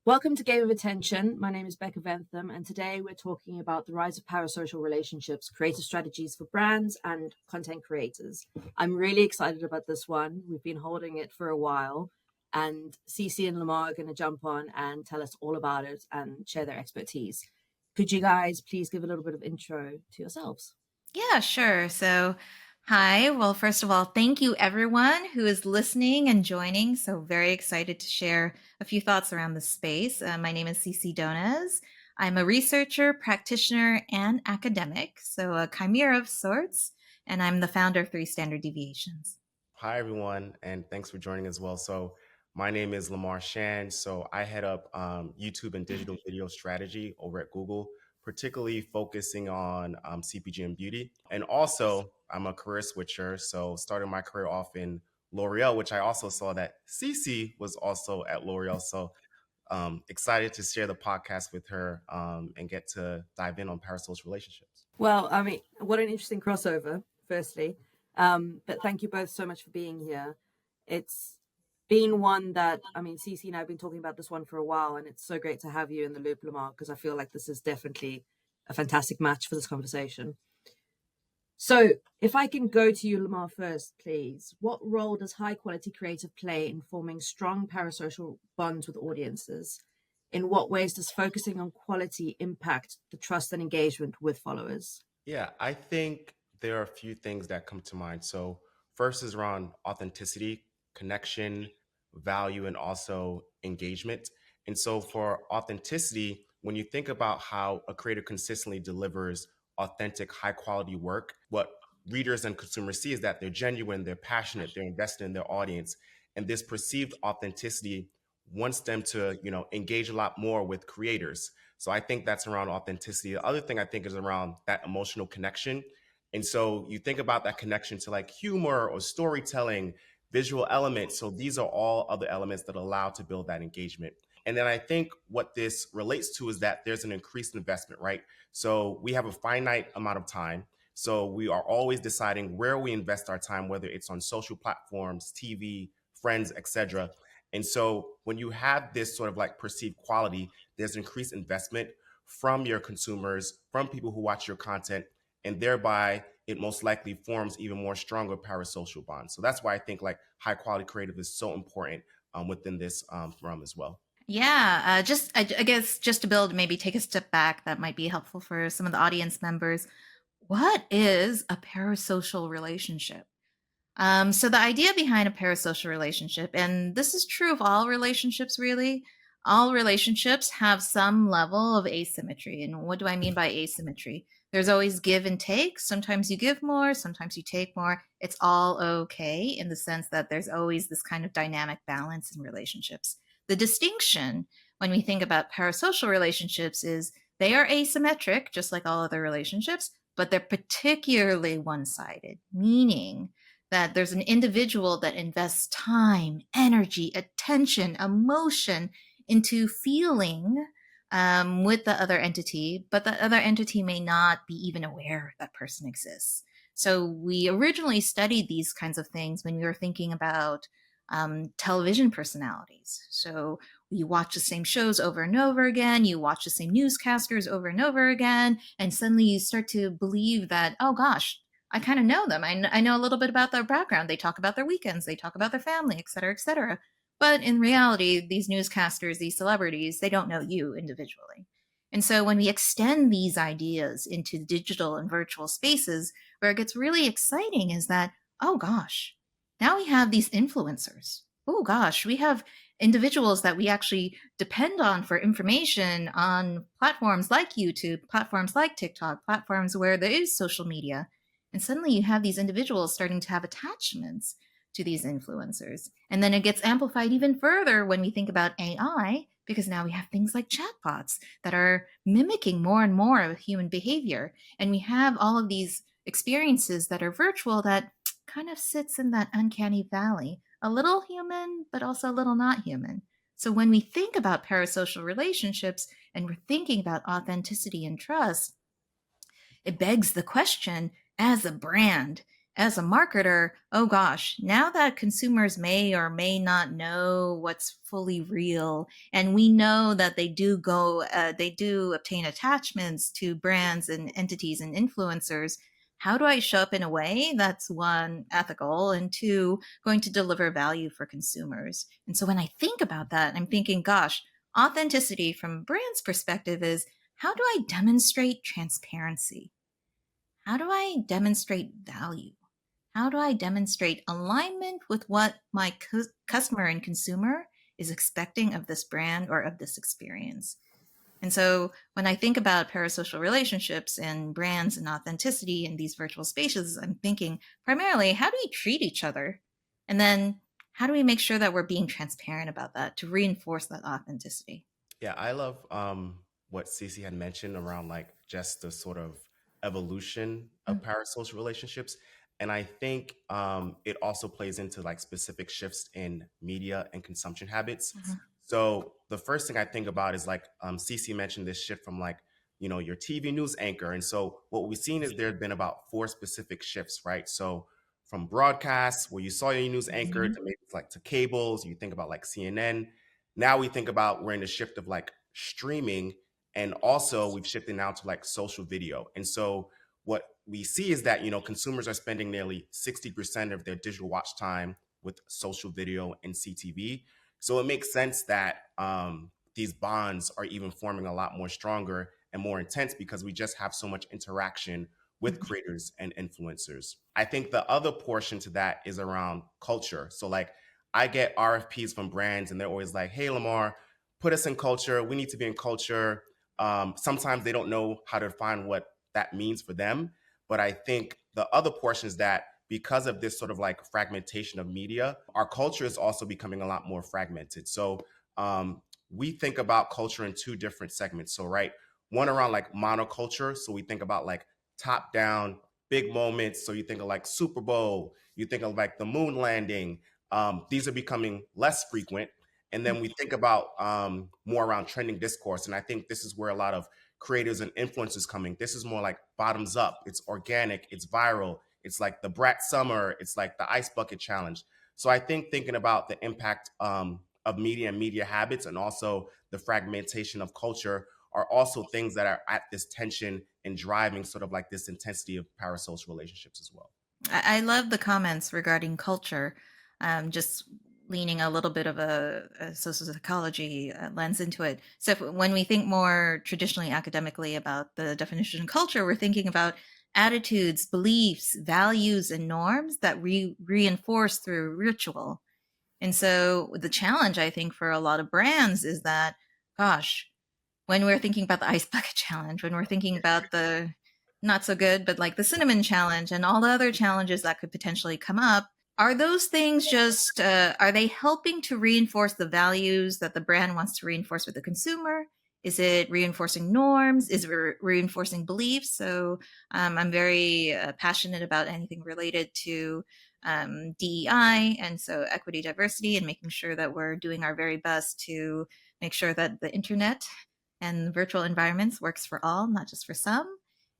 Welcome to Game of Attention. My name is Becca Ventham, and today we're talking about the rise of parasocial relationships, creative strategies for brands and content creators. I'm really excited about this one. We've been holding it for a while, and Ceci and Lamarr are going to jump on and tell us all about it and share their expertise. Could you guys please give a little bit of intro to yourselves? Yeah, sure. Hi. Well, first of all, thank you everyone who is listening and joining. So, very excited to share a few thoughts around this space. My name is Ceci Donez. I'm a researcher, practitioner, and academic, so a chimera of sorts, and I'm the founder of Three Standard Deviations. Hi, everyone, and thanks for joining as well. My name is Lamarr Shan. I head up YouTube and digital video strategy over at Google, particularly focusing on CPG and beauty. And also, I'm a career switcher. So, started my career off in L'Oreal, which I also saw that Cece was also at L'Oreal. Excited to share the podcast with her and get to dive in on parasocial relationships. Well, I mean, what an interesting crossover, firstly. But thank you both so much for being here. It's been one that, I mean, Cece and I have been talking about this one for a while, and it's so great to have you in the loop, Lamar, because I feel like this is definitely a fantastic match for this conversation. So, if I can go to you, Lamar, first, please. What role does high quality creative play in forming strong parasocial bonds with audiences? In what ways does focusing on quality impact the trust and engagement with followers? Yeah, I think there are a few things that come to mind. First is around authenticity, connection, value, and also engagement. For authenticity, when you think about how a creator consistently delivers authentic, high quality work, what readers and consumers see is that they're genuine, they're passionate, they're invested in their audience. And this perceived authenticity wants them to, engage a lot more with creators. So I think that's around authenticity. The other thing I think is around that emotional connection. And so you think about that connection to like humor or storytelling, visual elements. So these are all other elements that allow to build that engagement. And then I think what this relates to is that there's an increased investment, right? So we have a finite amount of time. So we are always deciding where we invest our time, whether it's on social platforms, TV, friends, etc. And so when you have this sort of like perceived quality, there's increased investment from your consumers, from people who watch your content, and thereby it most likely forms even more stronger parasocial bonds. So that's why I think like high quality creative is so important within this realm as well. Yeah, I guess just to build, maybe take a step back, that might be helpful for some of the audience members. What is a parasocial relationship? So the idea behind a parasocial relationship, and this is true of all relationships really, all relationships have some level of asymmetry. And what do I mean by asymmetry? There's always give and take. Sometimes you give more, sometimes you take more. It's all okay in the sense that there's always this kind of dynamic balance in relationships. The distinction when we think about parasocial relationships is they are asymmetric, just like all other relationships, but they're particularly one sided, meaning that there's an individual that invests time, energy, attention, emotion into feeling with the other entity, but the other entity may not be even aware that person exists. So we originally studied these kinds of things when we were thinking about television personalities. So you watch the same shows over and over again, you watch the same newscasters over and over again, and suddenly you start to believe that, oh gosh, I kind of know them. I know a little bit about their background. They talk about their weekends, they talk about their family, et cetera, et cetera. But in reality, these newscasters, these celebrities, they don't know you individually. And so when we extend these ideas into digital and virtual spaces, where it gets really exciting is that, oh gosh, now we have these influencers. Oh gosh, we have individuals that we actually depend on for information on platforms like YouTube, platforms like TikTok, platforms where there is social media. And suddenly you have these individuals starting to have attachments to these influencers. And then it gets amplified even further when we think about AI, because now we have things like chatbots that are mimicking more and more of human behavior. And we have all of these experiences that are virtual that kind of sits in that uncanny valley, a little human, but also a little not human. So when we think about parasocial relationships and we're thinking about authenticity and trust, it begs the question, as a brand, as a marketer, oh gosh, now that consumers may or may not know what's fully real, and we know that they do obtain attachments to brands and entities and influencers. How do I show up in a way that's one, ethical, and two, going to deliver value for consumers? And so when I think about that, I'm thinking, gosh, authenticity from a brand's perspective is, how do I demonstrate transparency? How do I demonstrate value? How do I demonstrate alignment with what my customer and consumer is expecting of this brand or of this experience? And so when I think about parasocial relationships and brands and authenticity in these virtual spaces, I'm thinking primarily, how do we treat each other? And then how do we make sure that we're being transparent about that to reinforce that authenticity? Yeah, I love what Cece had mentioned around like just the sort of evolution of parasocial relationships. And I think it also plays into like specific shifts in media and consumption habits. Mhm. So the first thing I think about is like Cece mentioned this shift from like, your TV news anchor. And so what we've seen is there have been about four specific shifts, right? So from broadcasts where you saw your news anchor Mhm. to maybe it's like to cables, you think about like CNN. Now we think about we're in the shift of like streaming, and also we've shifted now to like social video. And so what we see is that consumers are spending nearly 60% of their digital watch time with social video and CTV. So it makes sense that these bonds are even forming a lot more stronger and more intense because we just have so much interaction with Mhm. creators and influencers. I think the other portion to that is around culture. So like I get RFPs from brands and they're always like, hey, Lamarr, put us in culture. We need to be in culture. Sometimes they don't know how to define what that means for them. But I think the other portion is that because of this sort of like fragmentation of media, our culture is also becoming a lot more fragmented. So we think about culture in two different segments. So, right, one around like monoculture. So we think about like top down, big moments. So you think of like Super Bowl, you think of like the moon landing. These are becoming less frequent. And then we think about more around trending discourse. And I think this is where a lot of creators and influencers coming. This is more like bottoms up. It's organic. It's viral. It's like the Brat Summer. It's like the Ice Bucket Challenge. So I think thinking about the impact of media and media habits and also the fragmentation of culture are also things that are at this tension and driving sort of like this intensity of parasocial relationships as well. I love the comments regarding culture, just leaning a little bit of a social psychology lens into it. So when we think more traditionally academically about the definition of culture, we're thinking about attitudes, beliefs, values, and norms that reinforce through ritual. And so the challenge, I think, for a lot of brands is that, gosh, when we're thinking about the ice bucket challenge, when we're thinking about the not so good, but like the cinnamon challenge and all the other challenges that could potentially come up, are those things just, are they helping to reinforce the values that the brand wants to reinforce with the consumer? Is it reinforcing norms? Is it reinforcing beliefs? So I'm very passionate about anything related to DEI, and so equity, diversity, and making sure that we're doing our very best to make sure that the internet and virtual environments works for all, not just for some.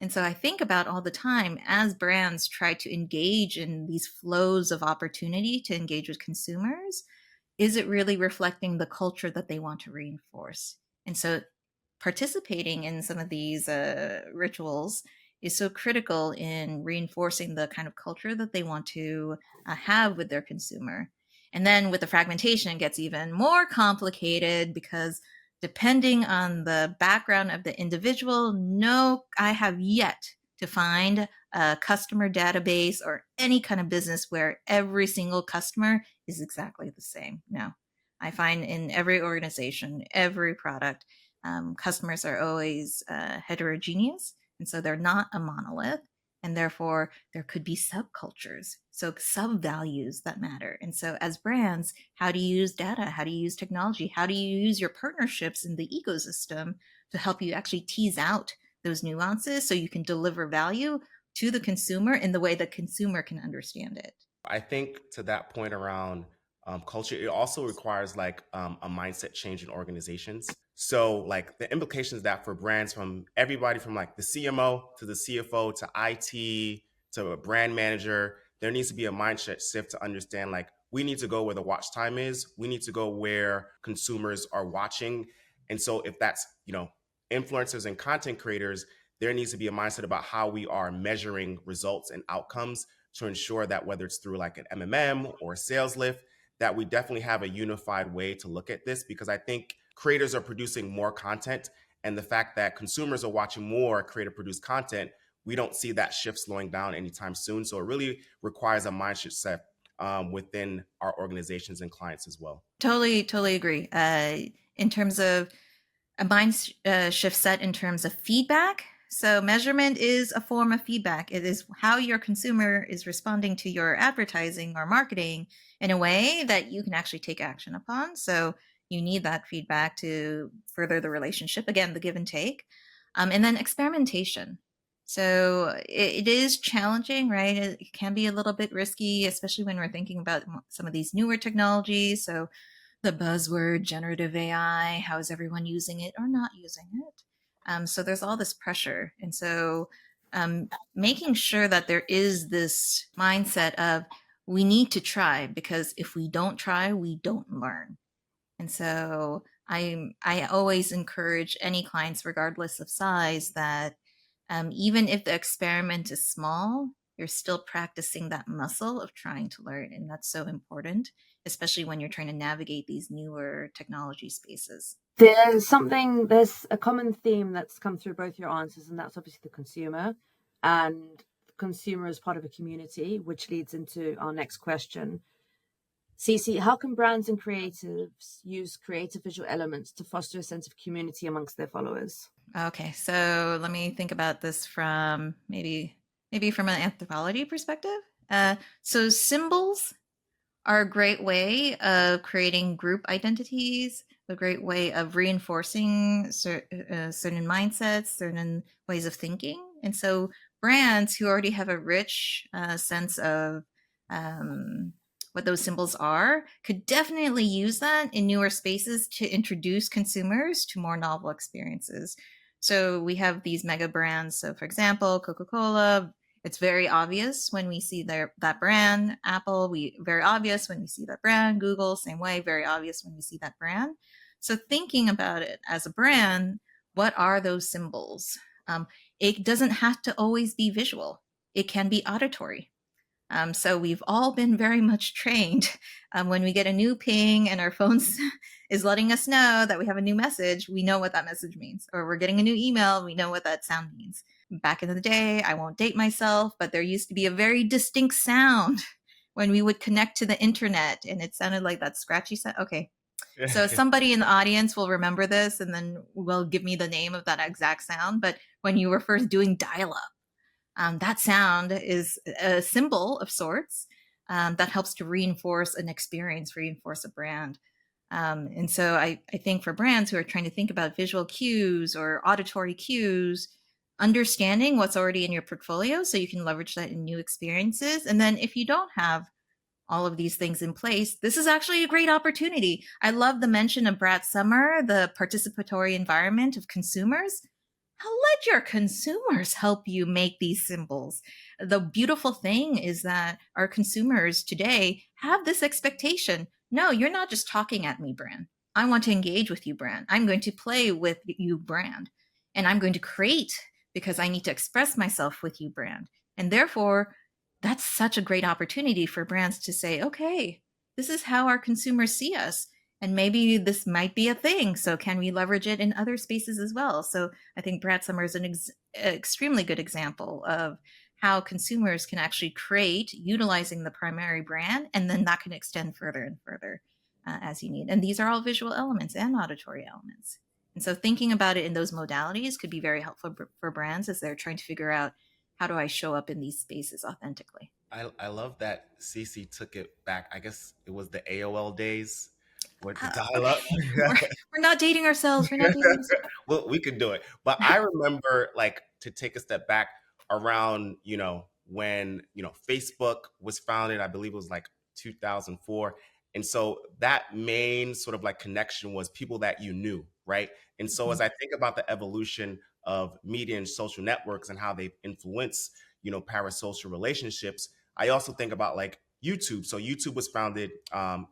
And so I think about all the time as brands try to engage in these flows of opportunity to engage with consumers, is it really reflecting the culture that they want to reinforce? And so participating in some of these rituals is so critical in reinforcing the kind of culture that they want to have with their consumer. And then with the fragmentation, it gets even more complicated because depending on the background of the individual, no, I have yet to find a customer database or any kind of business where every single customer is exactly the same. No, I find in every organization, every product, customers are always heterogeneous, and so they're not a monolith, and therefore there could be subcultures, so sub values that matter. And so as brands, how do you use data, how do you use technology, how do you use your partnerships in the ecosystem to help you actually tease out those nuances so you can deliver value to the consumer in the way that consumer can understand it? I think to that point around culture, it also requires like a mindset change in organizations. So, like the implications that for brands from everybody from like the CMO to the CFO to IT to a brand manager, there needs to be a mindset shift to understand like we need to go where the watch time is. We need to go where consumers are watching. And so if that's, influencers and content creators, there needs to be a mindset about how we are measuring results and outcomes to ensure that whether it's through like an MMM or a sales lift, that we definitely have a unified way to look at this, because I think creators are producing more content, and the fact that consumers are watching more creator produced content, we don't see that shift slowing down anytime soon. So it really requires a mindset set within our organizations and clients as well. Totally agree. In terms of a mind shift set in terms of feedback. So measurement is a form of feedback. It is how your consumer is responding to your advertising or marketing in a way that you can actually take action upon. So you need that feedback to further the relationship. Again, the give and take. And then experimentation. So it is challenging, right? It can be a little bit risky, especially when we're thinking about some of these newer technologies. So the buzzword generative AI, how is everyone using it or not using it? So there's all this pressure. And so making sure that there is this mindset of we need to try, because if we don't try, we don't learn. And so I always encourage any clients, regardless of size, that even if the experiment is small, you're still practicing that muscle of trying to learn. And that's so important, especially when you're trying to navigate these newer technology spaces. There's a common theme that's come through both your answers, and that's obviously the consumer, and the consumer is part of a community, which leads into our next question. Ceci, how can brands and creatives use creative visual elements to foster a sense of community amongst their followers? Okay, so let me think about this from maybe from an anthropology perspective. So symbols are a great way of creating group identities, a great way of reinforcing certain mindsets, certain ways of thinking. And so brands who already have a rich sense of what those symbols are could definitely use that in newer spaces to introduce consumers to more novel experiences. So we have these mega brands. So for example, Coca-Cola, it's very obvious when we see that brand. Apple, very obvious when we see that brand. Google, same way, very obvious when we see that brand. So thinking about it as a brand, what are those symbols? It doesn't have to always be visual. It can be auditory. So we've all been very much trained when we get a new ping and our phone is letting us know that we have a new message, we know what that message means. Or we're getting a new email, we know what that sound means. Back in the day, I won't date myself, but there used to be a very distinct sound when we would connect to the internet, and it sounded like that scratchy sound. Okay. So somebody in the audience will remember this and then will give me the name of that exact sound. But when you were first doing dial-up, that sound is a symbol of sorts that helps to reinforce an experience, reinforce a brand. And so I think for brands who are trying to think about visual cues or auditory cues, understanding what's already in your portfolio so you can leverage that in new experiences. And then if you don't have all of these things in place, this is actually a great opportunity. I love the mention of Brad Summer, the participatory environment of consumers. Let your consumers help you make these symbols. The beautiful thing is that our consumers today have this expectation. No, you're not just talking at me, brand. I want to engage with you, brand. I'm going to play with you, brand. And I'm going to create because I need to express myself with you, brand. And therefore, that's such a great opportunity for brands to say, okay, this is how our consumers see us. And maybe this might be a thing. So can we leverage it in other spaces as well? So I think Brad Summer is an extremely good example of how consumers can actually create utilizing the primary brand, and then that can extend further and further as you need. And these are all visual elements and auditory elements. And so thinking about it in those modalities could be very helpful for brands as they're trying to figure out, how do I show up in these spaces authentically? I love that Ceci took it back. I guess it was the AOL days with the dial up. We're not dating ourselves. We're not dating ourselves. Well, we could do it. But I remember, like, to take a step back around, when, Facebook was founded, I believe it was like 2004. And so that main sort of like connection was people that you knew, right? And so as I think about the evolution of media and social networks and how they influence, parasocial relationships, I also think about like YouTube. So YouTube was founded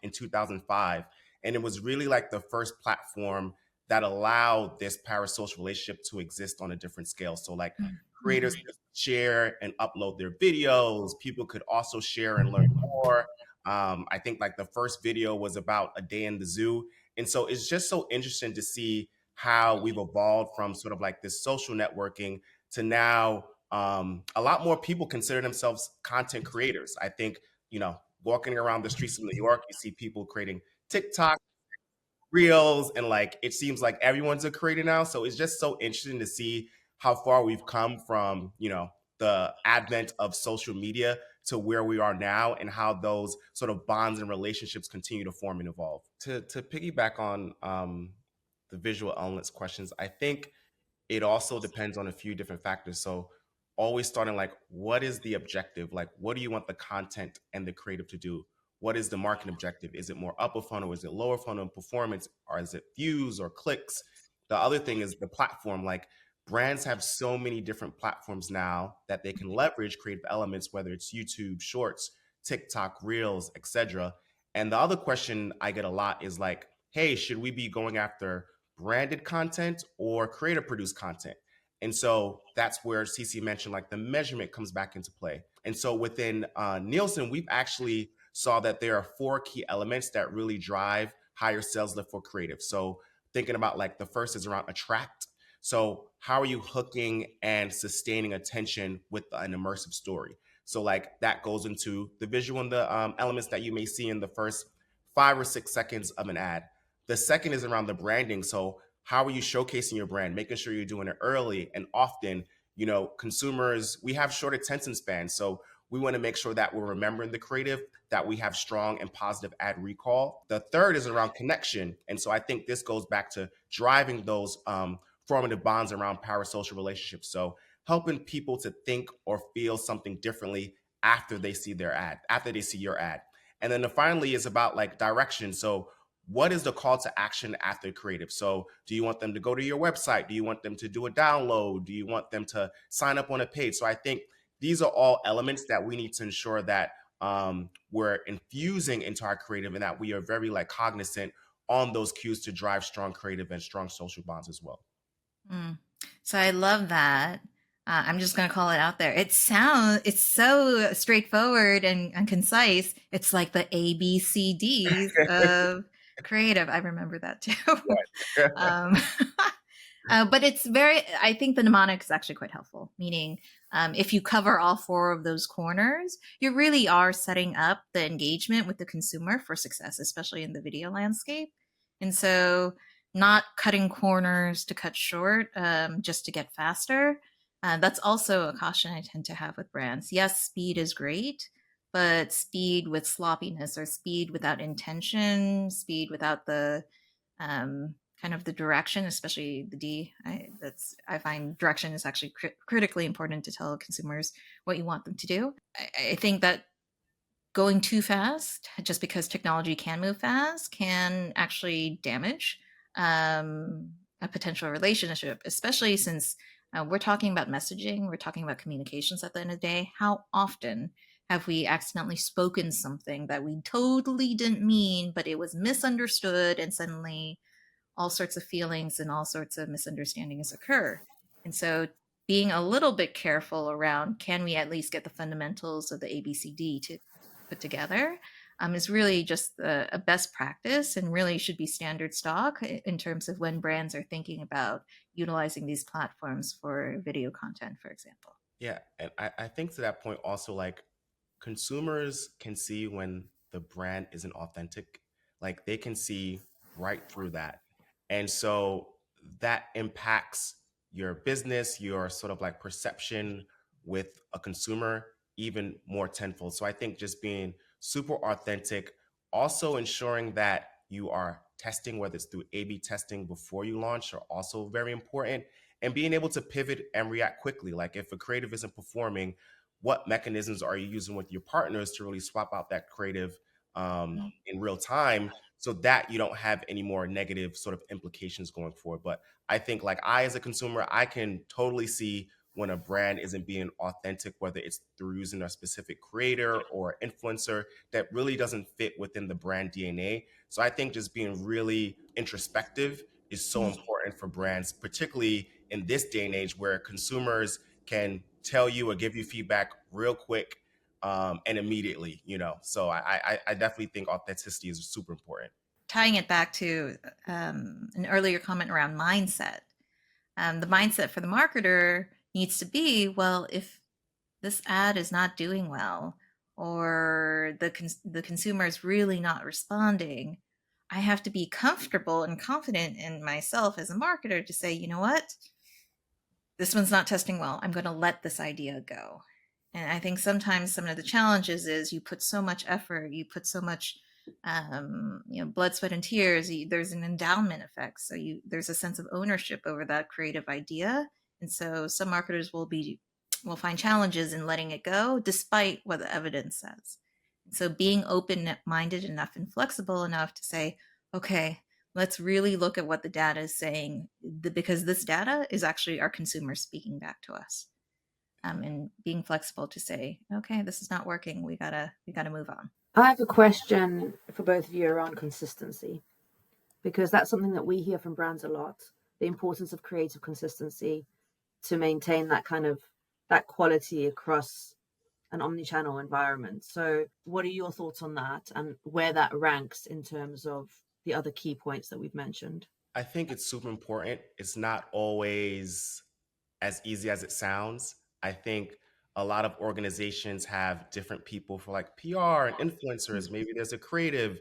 in 2005, and it was really like the first platform that allowed this parasocial relationship to exist on a different scale. So like creators Mhm. could share and upload their videos. People could also share and learn more. I think like the first video was about a day in the zoo. And so it's just so interesting to see how we've evolved from sort of like this social networking to now a lot more people consider themselves content creators. I think, you know, walking around the streets of New York, you see people creating TikTok reels, and like it seems like everyone's a creator now. So it's just so interesting to see how far we've come from, you know, the advent of social media to where we are now, and how those sort of bonds and relationships continue to form and evolve. To piggyback on the visual elements questions, I think it also depends on a few different factors. So always starting like, what is the objective? Like, what do you want the content and the creative to do? What is the marketing objective? Is it more upper funnel? Is it lower funnel performance? Or is it views or clicks? The other thing is the platform. Like brands have so many different platforms now that they can leverage creative elements, whether it's YouTube, Shorts, TikTok, Reels, etc. And the other question I get a lot is like, hey, should we be going after branded content or creator produced content? And so that's where Ceci mentioned like the measurement comes back into play. And so within Nielsen, we've actually saw that there are four key elements that really drive higher sales lift for creative. So thinking about like the first is around attract. So how are you hooking and sustaining attention with an immersive story? So like that goes into the visual and the elements that you may see in the first 5 or 6 seconds of an ad. The second is around the branding. So how are you showcasing your brand, making sure you're doing it early and often? You know, consumers, we have short attention spans. So we want to make sure that we're remembering the creative, that we have strong and positive ad recall. The third is around connection. And so I think this goes back to driving those formative bonds around parasocial relationships. So helping people to think or feel something differently after they see their ad, after they see your ad. And then finally is about like direction. So what is the call to action after creative? So do you want them to go to your website? Do you want them to do a download? Do you want them to sign up on a page? So I think these are all elements that we need to ensure that we're infusing into our creative, and that we are very like cognizant on those cues to drive strong creative and strong social bonds as well. Mm. So I love that. I'm just going to call it out there. It's so straightforward and concise. It's like the ABCDs of creative. I remember that too. um, but I think the mnemonic is actually quite helpful, meaning if you cover all four of those corners, you really are setting up the engagement with the consumer for success, especially in the video landscape. And so, not cutting corners to cut short just to get faster. That's also a caution I tend to have with brands. Yes, speed is great, but speed with sloppiness, or speed without intention, speed without the kind of the direction, especially the D. I find direction is actually critically important to tell consumers what you want them to do. I think that going too fast, just because technology can move fast, can actually damage a potential relationship, especially since we're talking about messaging, we're talking about communications at the end of the day. How often have we accidentally spoken something that we totally didn't mean, but it was misunderstood, and suddenly all sorts of feelings and all sorts of misunderstandings occur? And so being a little bit careful around, can we at least get the fundamentals of the ABCD to put together, is really just a best practice, and really should be standard stock in terms of when brands are thinking about utilizing these platforms for video content, for example. Yeah. And I think to that point also, like consumers can see when the brand isn't authentic. Like they can see right through that. And so that impacts your business, your sort of like perception with a consumer even more tenfold. So I think just being super authentic, also ensuring that you are testing, whether it's through A/B testing before you launch, are also very important. And being able to pivot and react quickly. Like if a creative isn't performing, what mechanisms are you using with your partners to really swap out that creative in real time, so that you don't have any more negative sort of implications going forward? But I think like I, as a consumer, I can totally see when a brand isn't being authentic, whether it's through using a specific creator or influencer that really doesn't fit within the brand DNA. So I think just being really introspective is so important for brands, particularly in this day and age where consumers can tell you or give you feedback real quick, and immediately, So I definitely think authenticity is super important. Tying it back to an earlier comment around mindset, the mindset for the marketer needs to be, well, if this ad is not doing well, or the consumer is really not responding, I have to be comfortable and confident in myself as a marketer to say, you know what, this one's not testing well. I'm going to let this idea go. And I think sometimes some of the challenges is you put so much effort, you put so much blood, sweat, and tears. There's an endowment effect, so there's a sense of ownership over that creative idea, and so some marketers will find challenges in letting it go, despite what the evidence says. So being open-minded enough and flexible enough to say, okay, let's really look at what the data is saying, because this data is actually our consumers speaking back to us, and being flexible to say, okay, this is not working. We gotta move on. I have a question for both of you around consistency, because that's something that we hear from brands a lot, the importance of creative consistency to maintain that quality across an omni-channel environment. So what are your thoughts on that, and where that ranks in terms of the other key points that we've mentioned? I think it's super important. It's not always as easy as it sounds. I think a lot of organizations have different people for like PR and influencers. Maybe there's a creative.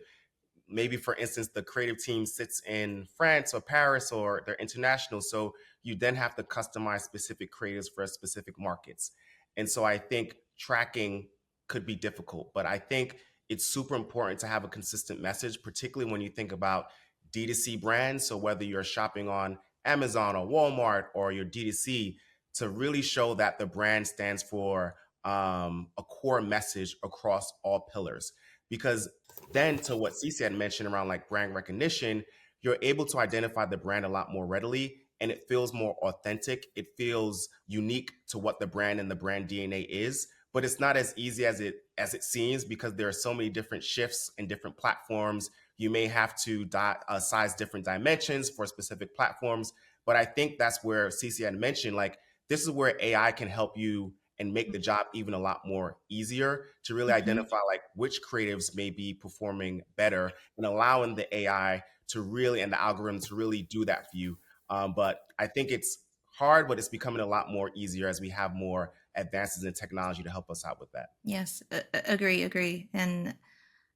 Maybe, for instance, the creative team sits in France or Paris, or they're international. So you then have to customize specific creatives for specific markets. And so I think tracking could be difficult, but I think it's super important to have a consistent message, particularly when you think about D2C brands. So whether you're shopping on Amazon or Walmart or your D2C, to really show that the brand stands for a core message across all pillars. Because then, to what Ceci had mentioned around like brand recognition, you're able to identify the brand a lot more readily, and it feels more authentic. It feels unique to what the brand and the brand DNA is. But it's not as easy as it seems, because there are so many different shifts and different platforms. You may have to size different dimensions for specific platforms. But I think that's where Ceci had mentioned, like, this is where AI can help you and make the job even a lot more easier to really identify like which creatives may be performing better, and allowing the AI to really, and the algorithms to really do that for you. But I think it's hard, but it's becoming a lot more easier as we have more advances in technology to help us out with that. Yes, agree. And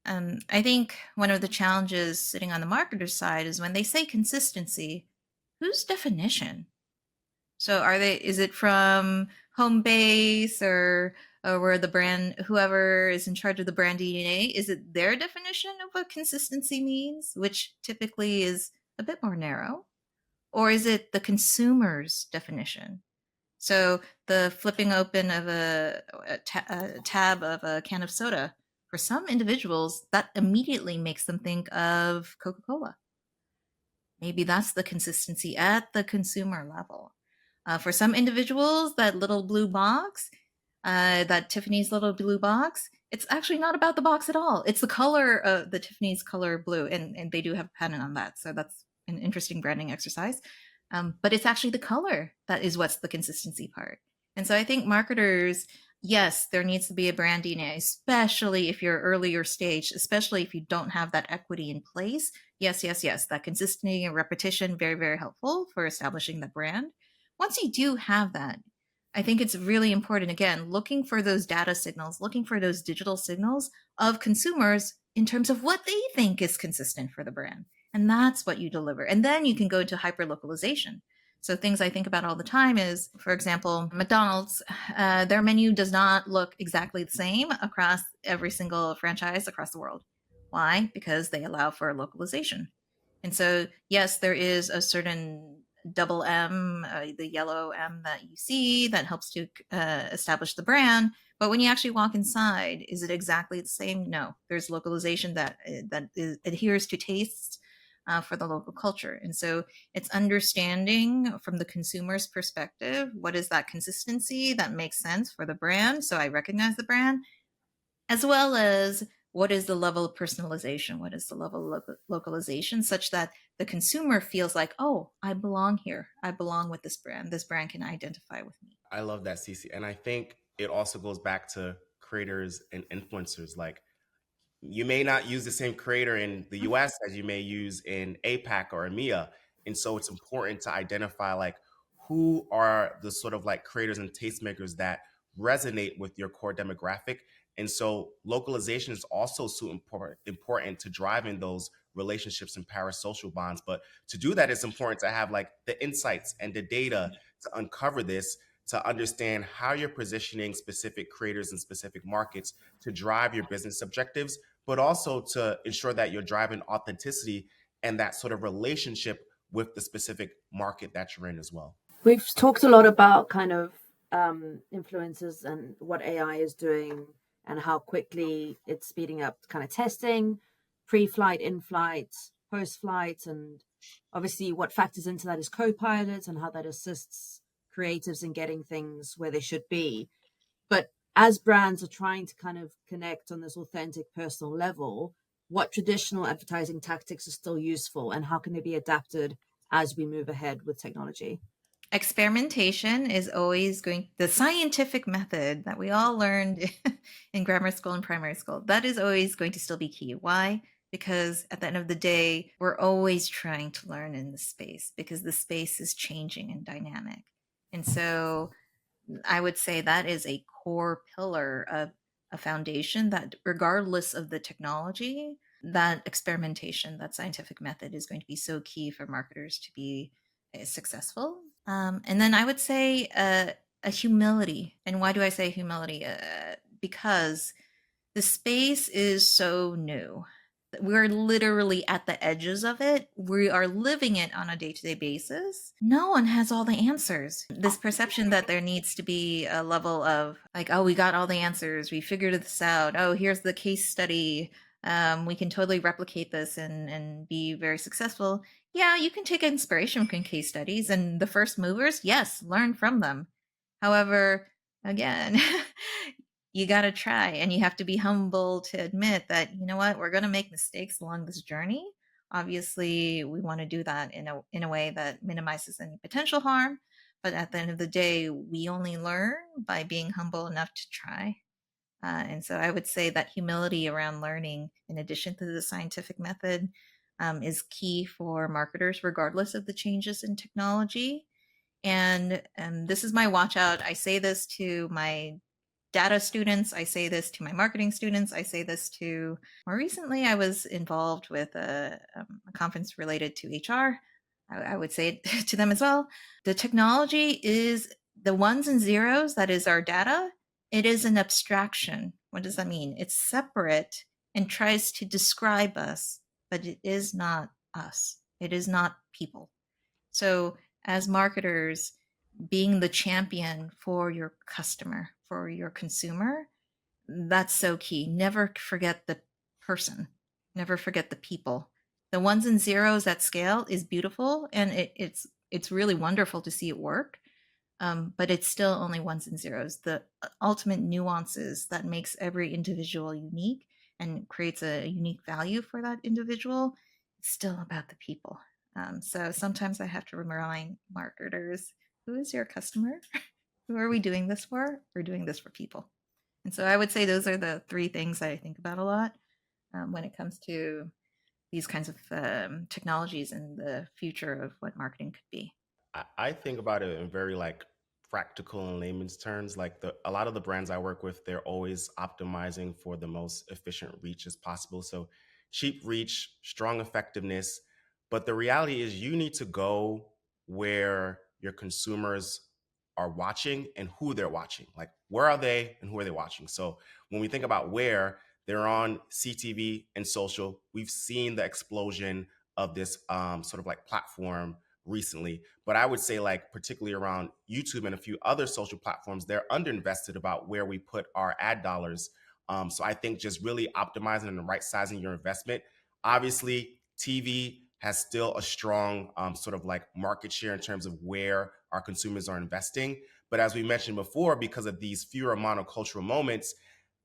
I think one of the challenges sitting on the marketer side is when they say consistency, whose definition? So is it from home base, or where the brand, whoever is in charge of the brand DNA, is it their definition of what consistency means, which typically is a bit more narrow? Or is it the consumer's definition? So the flipping open of a tab of a can of soda, for some individuals, that immediately makes them think of Coca-Cola. Maybe that's the consistency at the consumer level. For some individuals, that little blue box, that Tiffany's little blue box, it's actually not about the box at all. It's the color of the Tiffany's color blue, and they do have a patent on that. So that's an interesting branding exercise. But it's actually the color that is what's the consistency part. And so I think marketers, yes, there needs to be a brand DNA, especially if you're earlier stage, especially if you don't have that equity in place. Yes. That consistency and repetition, very, very helpful for establishing the brand. Once you do have that, I think it's really important, again, looking for those data signals, looking for those digital signals of consumers in terms of what they think is consistent for the brand. And that's what you deliver. And then you can go into hyper-localization. So things I think about all the time is, for example, McDonald's, their menu does not look exactly the same across every single franchise across the world. Why? Because they allow for localization. And so, yes, there is a certain double M, the yellow M that you see that helps to establish the brand. But when you actually walk inside, is it exactly the same? No, there's localization that adheres to tastes, for the local culture. And so it's understanding from the consumer's perspective, what is that consistency that makes sense for the brand? So I recognize the brand, as well as what is the level of personalization? What is the level of localization such that the consumer feels like, oh, I belong here. I belong with this brand. This brand can identify with me. I love that, Cece. And I think it also goes back to creators and influencers. Like, you may not use the same creator in the US as you may use in APAC or EMEA. And so it's important to identify like who are the sort of like creators and tastemakers that resonate with your core demographic. And so localization is also so important to driving those relationships and parasocial bonds. But to do that, it's important to have like the insights and the data to uncover this, to understand how you're positioning specific creators in specific markets to drive your business objectives, but also to ensure that you're driving authenticity and that sort of relationship with the specific market that you're in as well. We've talked a lot about kind of influencers and what AI is doing and how quickly it's speeding up kind of testing, pre-flight, in-flight, post-flight, and obviously what factors into that is co-pilots and how that assists creatives in getting things where they should be. But as brands are trying to kind of connect on this authentic personal level, what traditional advertising tactics are still useful and how can they be adapted as we move ahead with technology? Experimentation is always the scientific method that we all learned in grammar school and primary school, that is always going to still be key. Why? Because at the end of the day, we're always trying to learn in the space because the space is changing and dynamic. And so I would say that is a core pillar of a foundation that regardless of the technology, that experimentation, that scientific method is going to be so key for marketers to be successful. And then I would say a humility. And why do I say humility? Because the space is so new. We're literally at the edges of it. We are living it on a day-to-day basis. No one has all the answers. This perception that there needs to be a level of like, oh, we got all the answers. We figured this out. Oh, here's the case study. We can totally replicate this and be very successful. Yeah, you can take inspiration from case studies and the first movers. Yes, learn from them. However, again, you got to try and you have to be humble to admit that, you know what, we're going to make mistakes along this journey. Obviously, we want to do that in a way that minimizes any potential harm. But at the end of the day, we only learn by being humble enough to try. And so I would say that humility around learning, in addition to the scientific method, is key for marketers, regardless of the changes in technology. And this is my watch out. I say this to my data students. I say this to my marketing students. I say this to, more recently, I was involved with a conference related to HR. I would say it to them as well. The technology is the ones and zeros, that is our data. It is an abstraction. What does that mean? It's separate and tries to describe us, but it is not us. It is not people. So as marketers, being the champion for your customer, for your consumer, that's so key. Never forget the person. Never forget the people. The ones and zeros at scale is beautiful, and it's really wonderful to see it work. But it's still only ones and zeros. The ultimate nuances that makes every individual unique and creates a unique value for that individual, it's still about the people. So sometimes I have to remind marketers, who is your customer? Who are we doing this for? We're doing this for people. And so I would say those are the three things I think about a lot when it comes to these kinds of technologies and the future of what marketing could be. I think about it in very like practical and layman's terms. Like a lot of the brands I work with, they're always optimizing for the most efficient reach as possible. So cheap reach, strong effectiveness. But the reality is you need to go where your consumers are watching and who they're watching. Like where are they and who are they watching? So when we think about where, they're on CTV and social, we've seen the explosion of this sort of like platform recently. But I would say like particularly around YouTube and a few other social platforms, they're underinvested about where we put our ad dollars. So I think just really optimizing and right sizing your investment. Obviously, TV has still a strong sort of like market share in terms of where our consumers are investing. But as we mentioned before, because of these fewer monocultural moments,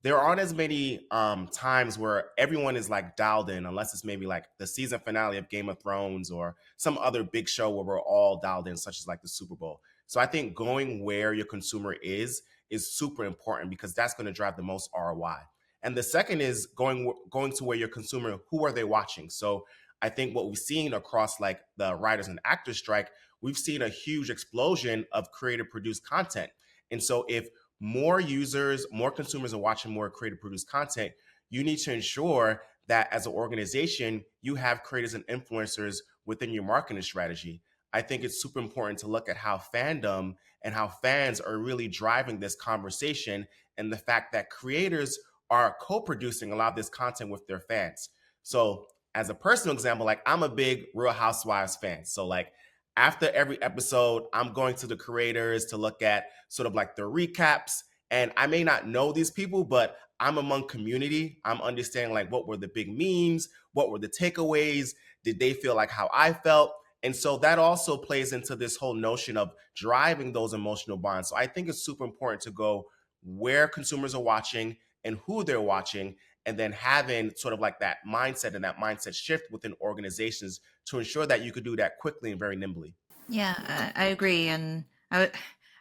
there aren't as many times where everyone is like dialed in, unless it's maybe like the season finale of Game of Thrones or some other big show where we're all dialed in, such as like the Super Bowl. So I think going where your consumer is super important because that's going to drive the most ROI. And the second is going to where your consumer, who are they watching? So I think what we've seen across like the writers and actors strike, we've seen a huge explosion of creative produced content. And so if more users, more consumers are watching more creative produced content, you need to ensure that as an organization, you have creators and influencers within your marketing strategy. I think it's super important to look at how fandom and how fans are really driving this conversation and the fact that creators are co-producing a lot of this content with their fans. So as a personal example, like I'm a big Real Housewives fan. So like after every episode, I'm going to the creators to look at sort of like the recaps. And I may not know these people, but I'm among community. I'm understanding like what were the big memes, what were the takeaways, did they feel like how I felt? And so that also plays into this whole notion of driving those emotional bonds. So I think it's super important to go where consumers are watching and who they're watching, and then having sort of like that mindset and that mindset shift within organizations to ensure that you could do that quickly and very nimbly. Yeah, I agree. And I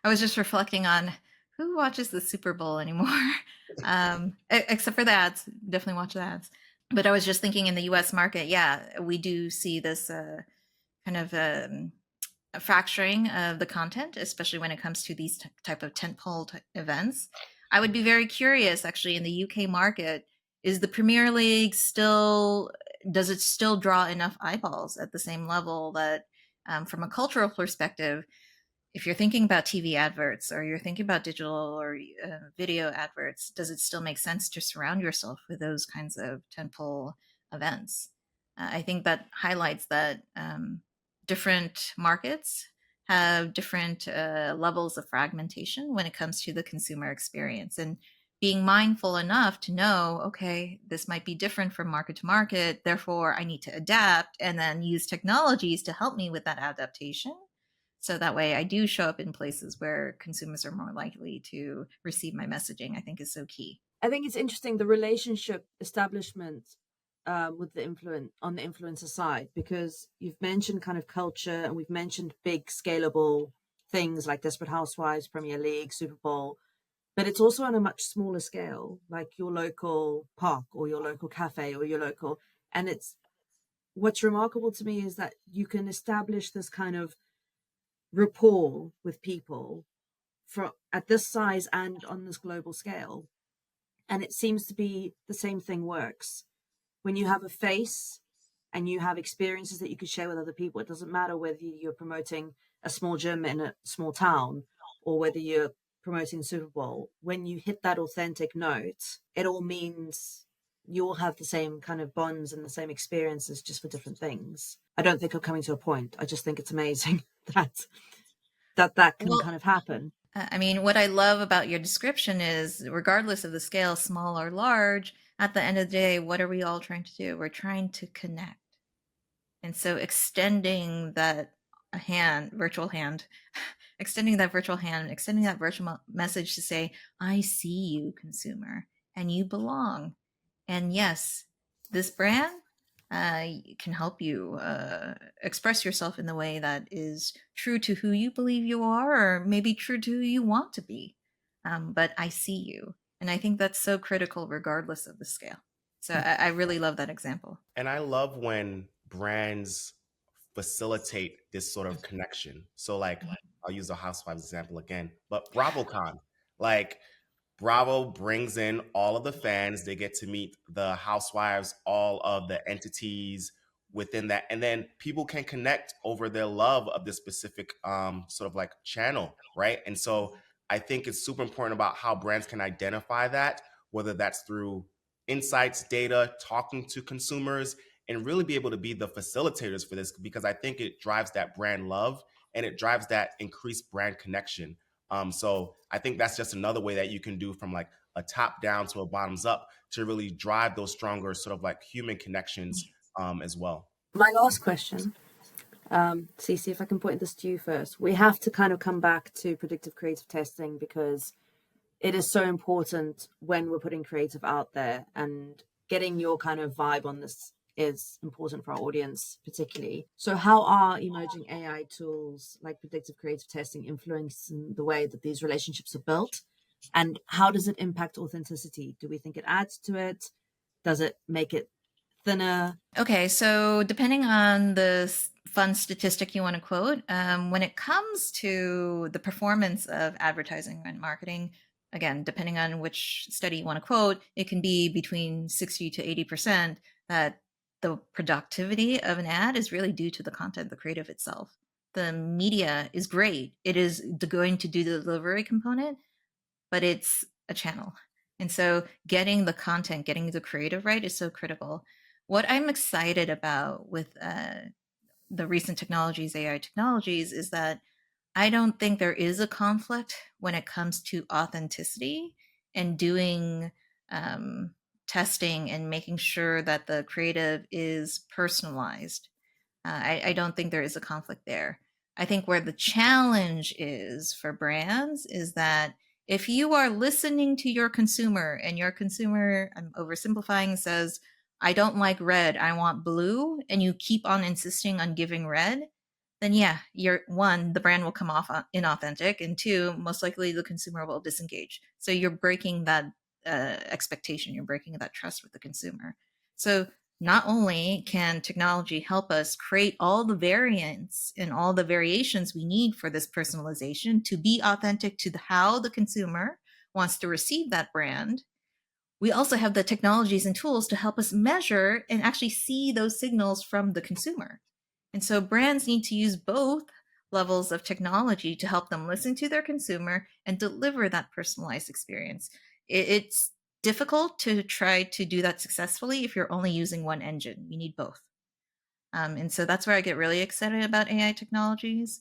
was just reflecting on who watches the Super Bowl anymore, except for the ads. Definitely watch the ads. But I was just thinking in the US market, yeah, we do see this kind of a fracturing of the content, especially when it comes to these type of tentpole events. I would be very curious, actually, in the UK market, is the Premier League still, does it still draw enough eyeballs at the same level that, from a cultural perspective, if you're thinking about TV adverts or you're thinking about digital or video adverts, does it still make sense to surround yourself with those kinds of tentpole events? I think that highlights that different markets have different levels of fragmentation when it comes to the consumer experience. And being mindful enough to know, okay, this might be different from market to market, therefore I need to adapt and then use technologies to help me with that adaptation. So that way I do show up in places where consumers are more likely to receive my messaging, I think is so key. I think it's interesting the relationship establishment with the on the influencer side, because you've mentioned kind of culture and we've mentioned big scalable things like Desperate Housewives, Premier League, Super Bowl, but it's also on a much smaller scale, like your local park or your local cafe or your local. And it's what's remarkable to me is that you can establish this kind of rapport with people for at this size and on this global scale. And it seems to be the same thing works. When you have a face and you have experiences that you could share with other people, it doesn't matter whether you're promoting a small gym in a small town or whether you're promoting the Super Bowl. When you hit that authentic note, it all means you all have the same kind of bonds and the same experiences, just for different things. I don't think I'm coming to a point. I just think it's amazing that can Well, kind of happen. I mean, what I love about your description is, regardless of the scale, small or large, at the end of the day, what are we all trying to do? We're trying to connect. And so extending that hand, virtual hand, extending that virtual hand, extending that virtual message to say, I see you, consumer, and you belong. And yes, this brand can help you express yourself in the way that is true to who you believe you are, or maybe true to who you want to be. But I see you. And I think that's so critical, regardless of the scale. So I really love that example. And I love when brands facilitate this sort of connection. So like I'll use the housewives example again, but BravoCon, like Bravo brings in all of the fans. They get to meet the housewives, all of the entities within that. And then people can connect over their love of this specific sort of like channel, right? And so I think it's super important about how brands can identify that, whether that's through insights, data, talking to consumers, and really be able to be the facilitators for this, because I think it drives that brand love and it drives that increased brand connection. So I think that's just another way that you can do from like a top down to a bottoms up to really drive those stronger sort of like human connections as well. My last question, Cece, if I can point this to you first. We have to kind of come back to predictive creative testing because it is so important when we're putting creative out there, and getting your kind of vibe on this is important for our audience particularly. So how are emerging AI tools like predictive creative testing influencing the way that these relationships are built, and how does it impact authenticity? Do we think it adds to it? Does it make it thinner? Okay, so depending on the fun statistic you want to quote, when it comes to the performance of advertising and marketing, again, depending on which study you want to quote, it can be between 60 to 80% that the productivity of an ad is really due to the content, the creative itself. The media is great. It is going to do the delivery component, but it's a channel. And so getting the content, getting the creative right is so critical. What I'm excited about with the recent technologies, AI technologies, is that I don't think there is a conflict when it comes to authenticity and doing testing and making sure that the creative is personalized. I don't think there is a conflict there. I think where the challenge is for brands is that if you are listening to your consumer and your consumer, I'm oversimplifying, says, I don't like red, I want blue, and you keep on insisting on giving red, then yeah, you're one, the brand will come off inauthentic, and two, most likely the consumer will disengage. So you're breaking that expectation, you're breaking that trust with the consumer. So not only can technology help us create all the variants and all the variations we need for this personalization to be authentic to how the consumer wants to receive that brand, we also have the technologies and tools to help us measure and actually see those signals from the consumer. And so brands need to use both levels of technology to help them listen to their consumer and deliver that personalized experience. It's difficult to try to do that successfully if you're only using one engine. You need both. And so that's where I get really excited about AI technologies,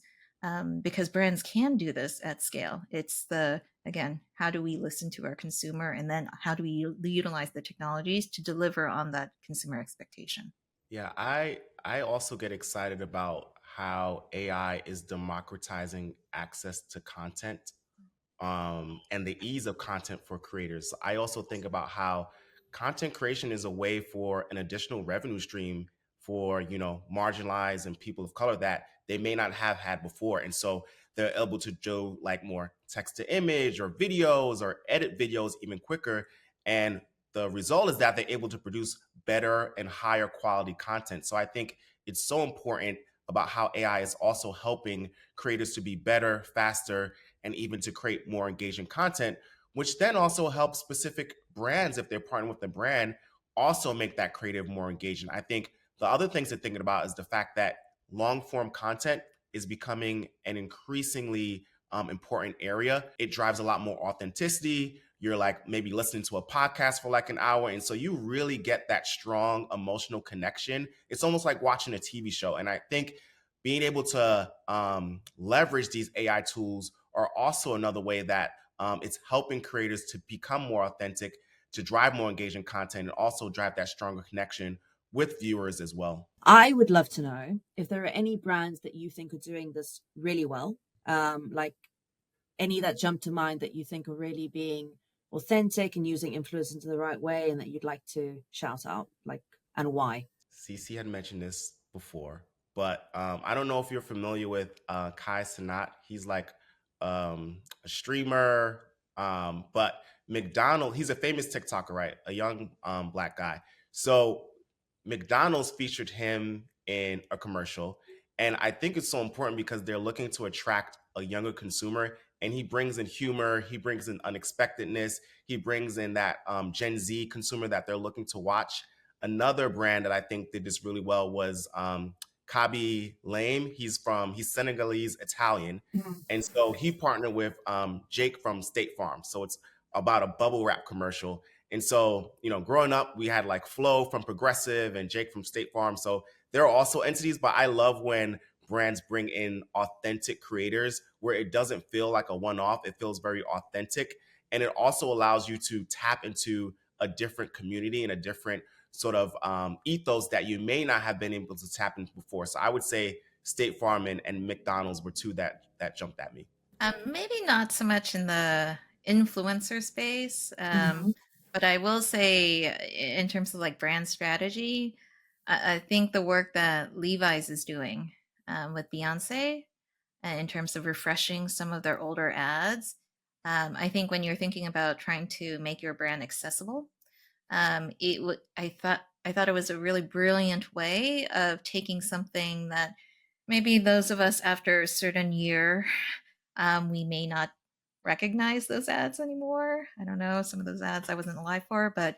because brands can do this at scale. It's again, how do we listen to our consumer, and then how do we utilize the technologies to deliver on that consumer expectation? Yeah, I also get excited about how AI is democratizing access to content, and the ease of content for creators. I also think about how content creation is a way for an additional revenue stream for marginalized and people of color that they may not have had before, and so they're able to do like more text to image or videos or edit videos even quicker, and the result is that they're able to produce better and higher quality content. So I think it's so important about how AI is also helping creators to be better, faster, and even to create more engaging content, which then also helps specific brands, if they're partnering with the brand, also make that creative more engaging. I think the other things to thinking about is the fact that long form content is becoming an increasingly important area. It drives a lot more authenticity. You're like maybe listening to a podcast for like an hour, and so you really get that strong emotional connection. It's almost like watching a TV show. And I think being able to leverage these AI tools are also another way that it's helping creators to become more authentic, to drive more engaging content, and also drive that stronger connection with viewers as well. I would love to know if there are any brands that you think are doing this really well, like any that jump to mind that you think are really being authentic and using influence in the right way, and that you'd like to shout out, like, and why. Cece had mentioned this before, but I don't know if you're familiar with Kai Sanat. He's like a streamer, but McDonald, he's a famous TikToker, right? A young black guy. So McDonald's featured him in a commercial. And I think it's so important because they're looking to attract a younger consumer. And he brings in humor, he brings in unexpectedness, he brings in that Gen Z consumer that they're looking to watch. Another brand that I think did this really well was Kabi Lame. He's Senegalese Italian, Mhm. and so he partnered with Jake from State Farm. So it's about a bubble wrap commercial. And so growing up, we had like Flo from Progressive and Jake from State Farm. So there are also entities, but I love when brands bring in authentic creators where it doesn't feel like a one-off. It feels very authentic, and it also allows you to tap into a different community and a different sort of ethos that you may not have been able to tap into before. So I would say State Farm and McDonald's were two that jumped at me. Maybe not so much in the influencer space, Mm-hmm. but I will say, in terms of like brand strategy, I think the work that Levi's is doing with Beyonce, in terms of refreshing some of their older ads, I think when you're thinking about trying to make your brand accessible, I thought it was a really brilliant way of taking something that maybe those of us after a certain year, we may not recognize those ads anymore. I don't know, some of those ads I wasn't alive for, but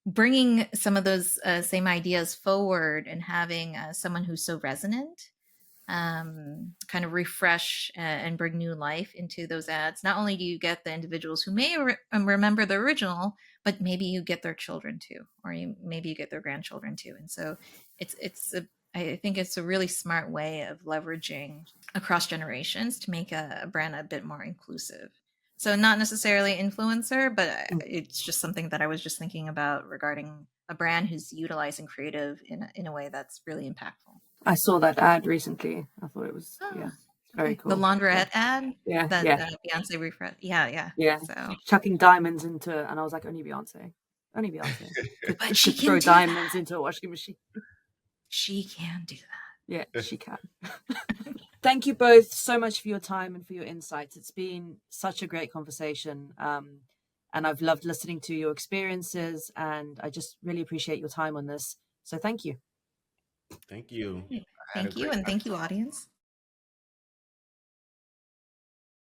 bringing some of those same ideas forward and having someone who's so resonant kind of refresh and bring new life into those ads. Not only do you get the individuals who may remember the original, but maybe you get their children too, or maybe you get their grandchildren too. And so I think it's a really smart way of leveraging across generations to make a brand a bit more inclusive. So not necessarily influencer, but it's just something that I was just thinking about regarding a brand who's utilizing creative in a way that's really impactful. I saw that ad recently. I thought it was very Okay. cool. The laundrette ad Yeah, that yeah, Beyonce refresh. Yeah. yeah. So, Chucking diamonds into, and I was like, only Beyonce could but she can throw do diamonds that. into a washing machine. She can do that. Yeah, she can. Thank you both so much for your time and for your insights. It's been such a great conversation. And I've loved listening to your experiences, and I just really appreciate your time on this. So thank you. Thank you. Thank you, and thank you, audience.